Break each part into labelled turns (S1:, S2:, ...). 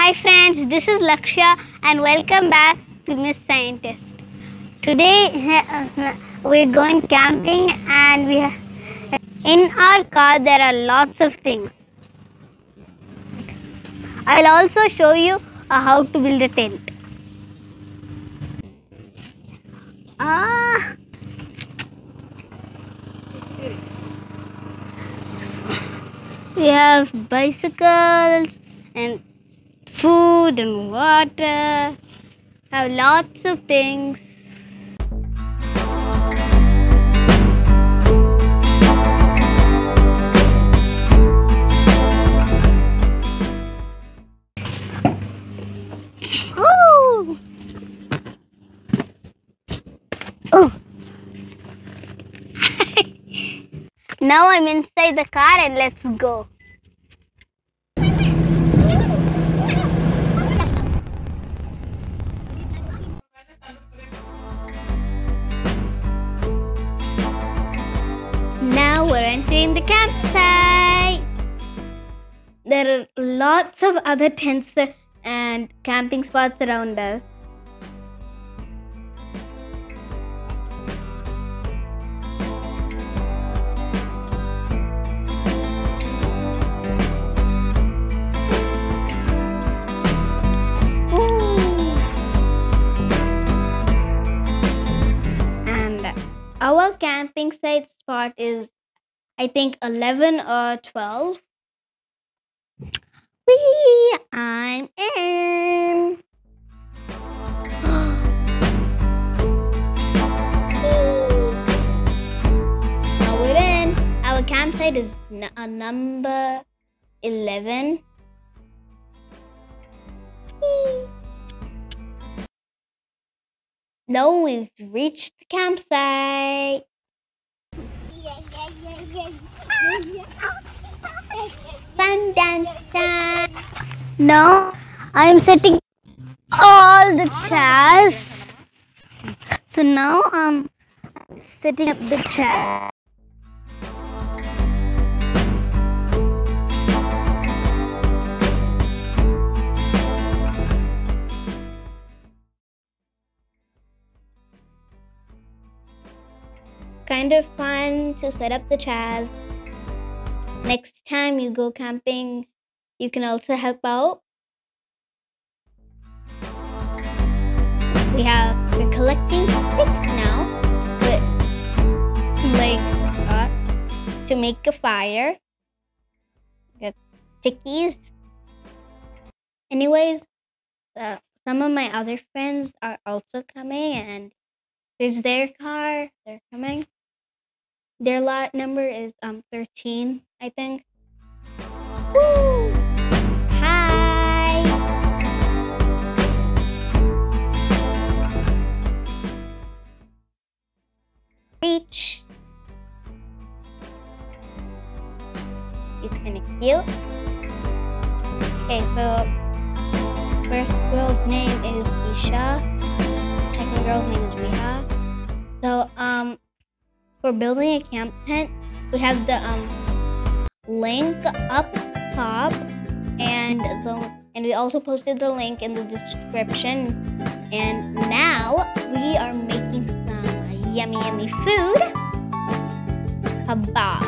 S1: Hi friends, this is Lakshya and welcome back to Ms.Scientist. Today we're going camping and in our car there are lots of things. I'll also show you how to build a tent. We have bicycles and food and water. Have lots of things. Ooh. Oh. Now I'm inside the car and let's go. Now we're entering the campsite. There are lots of other tents and camping spots around us. Our camping site spot is, I think, 11 or 12. I'm in. Now we're in. Our campsite is number 11. Now we've reached the campsite. Sundance time. Now I'm setting all the chairs. So now I'm setting up the chair. Kind of fun to set up the chairs. Next time you go camping, you can also help out. We're collecting sticks now, to make a fire. Got stickies. Anyways, some of my other friends are also coming, and there's their car. They're coming. Their lot number is 13, I think. Woo! Hi! Reach. It's kind of cute. Okay, so first girl's name is Isha. Second girl's name is Riha. So for building a camp tent, we have the link up top, and we also posted the link in the description. And now we are making some yummy food. Kebab.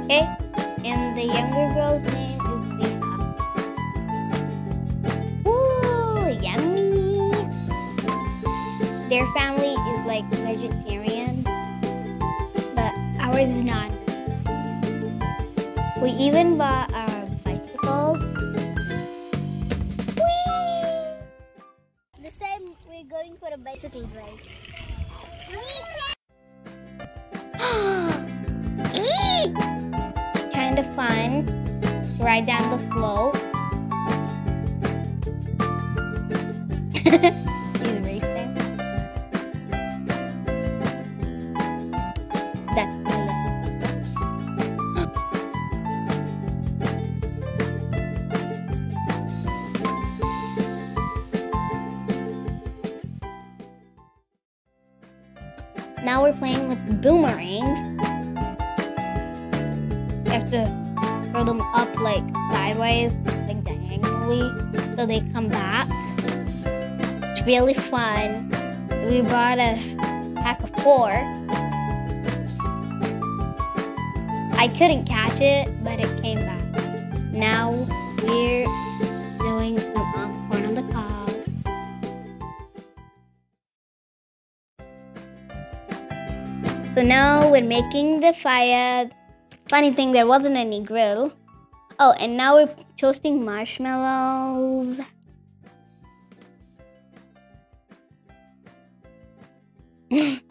S1: Okay, and the younger girl's name is Riha. Woo, yummy! Their family is like vegetarian, but ours is not. We even bought our bicycles. Whee!
S2: This time we're going for a bicycle ride.
S1: Kind of fun to ride down the slope. He's racing. That's me. Now we're playing with boomerangs. to throw them up like sideways, like diagonally, so they come back. It's really fun. We brought a pack of 4. I couldn't catch it, but it came back. Now we're doing some corn on the cob. So now we're making the fire. Funny thing, there wasn't any grill. Oh, and now we're toasting marshmallows. It's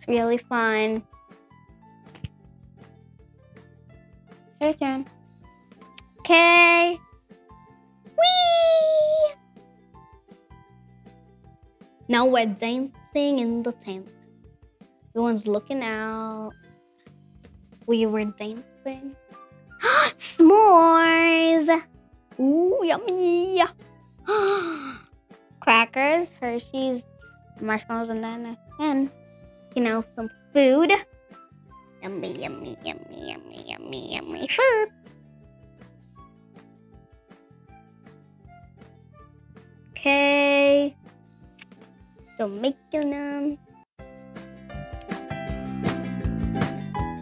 S1: really fun. Your turn. Okay. Whee! Now we're dancing in the tent. Everyone's looking out. We were dancing. S'mores! Ooh, yummy! Crackers, Hershey's, marshmallows, and then some food. Yummy, yummy, yummy, yummy, yummy, yummy food. Okay. So making them.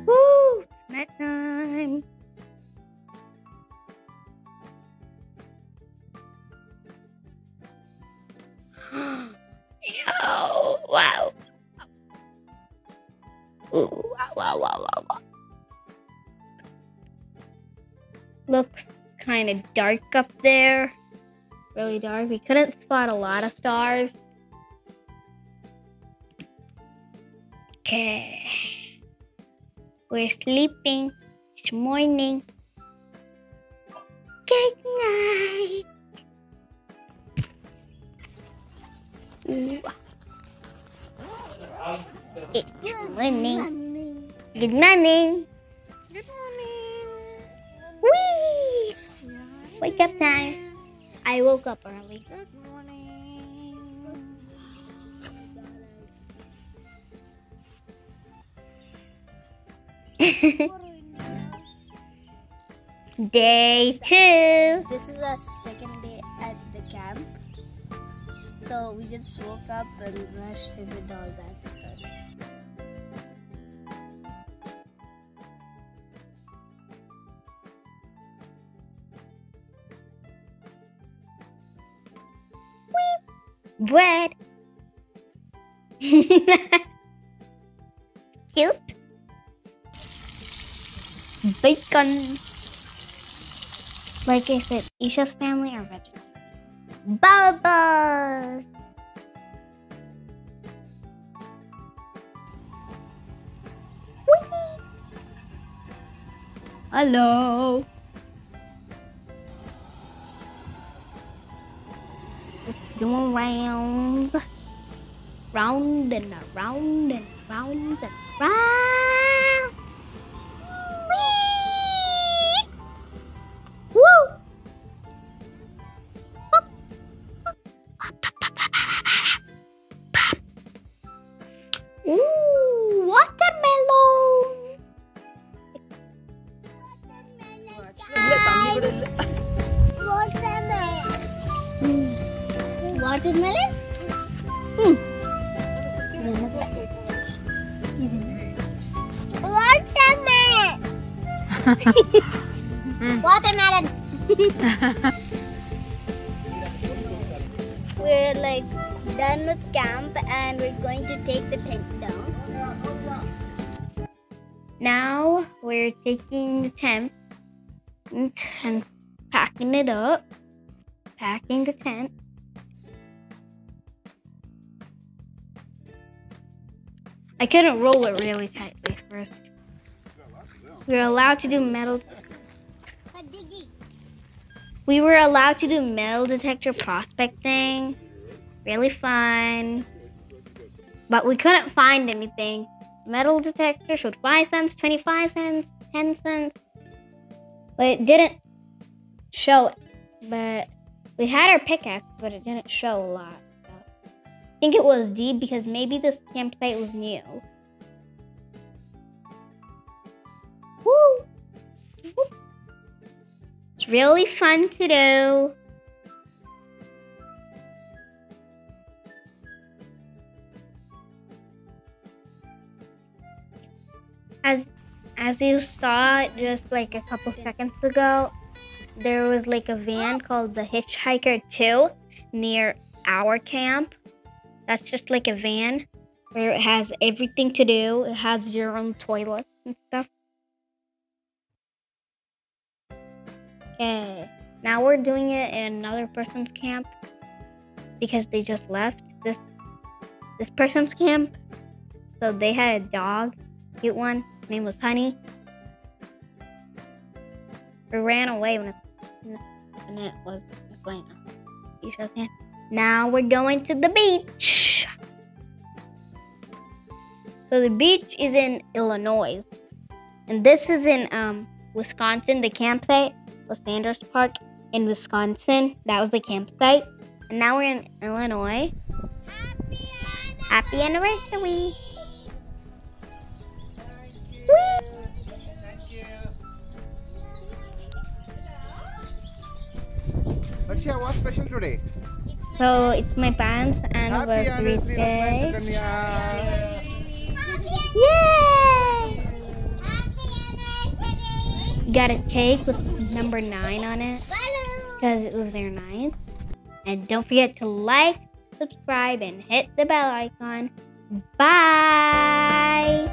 S1: Woo! Snack time. Yo! Wow! Ooh, wow. Looks kind of dark up there. Really dark. We couldn't spot a lot of stars. Okay. We're sleeping. It's morning. Good night. Ooh. It's morning. Good morning.
S2: Good morning.
S1: Whee! Wake up time. I woke up early.
S2: Good morning.
S1: Day 2.
S2: This is our second day at the camp. So we just woke up and rushed and did all that stuff.
S1: Bread. Cute. Bacon. Like I said, Isha's family are vegetarian. Bubbles. Whee! Hello. Just doing rounds. Round and around and round and round. Whee! Woo! Ooh, watermelon.
S2: Watermelon? Watermelon! We're like done with camp and we're going to take the tent down.
S1: Now we're taking the tent and packing it up. Packing the tent. I couldn't roll it really tightly first. We were allowed to do metal detector prospecting. Really fun. But we couldn't find anything. Metal detector showed 5 cents, 25 cents, 10 cents. But it didn't show it. But we had our pickaxe, but it didn't show a lot. So I think it was D because maybe this campsite was new. really fun to do. As you saw just like a couple seconds ago, there was like a van called the Hitchhiker 2 near our camp. That's just like a van where it has everything to do. It has your own toilet and stuff. Okay, now we're doing it in another person's camp because they just left this person's camp. So they had a dog, cute one. His name was Honey. It ran away when it was going on. You show can. Now we're going to the beach. So the beach is in Illinois, and this is in Wisconsin. The campsite was Sanders Park in Wisconsin. That was the campsite, and now we're in Illinois. Happy anniversary!
S3: Thank you. Lakshya, what's special today?
S1: So it's my parents'
S3: Happy
S1: anniversary
S3: anniversary,
S1: day.
S3: Sukanya.
S1: Yay! Got a cake with number 9 on it because it was their 9th. And don't forget to like, subscribe, and hit the bell icon. Bye!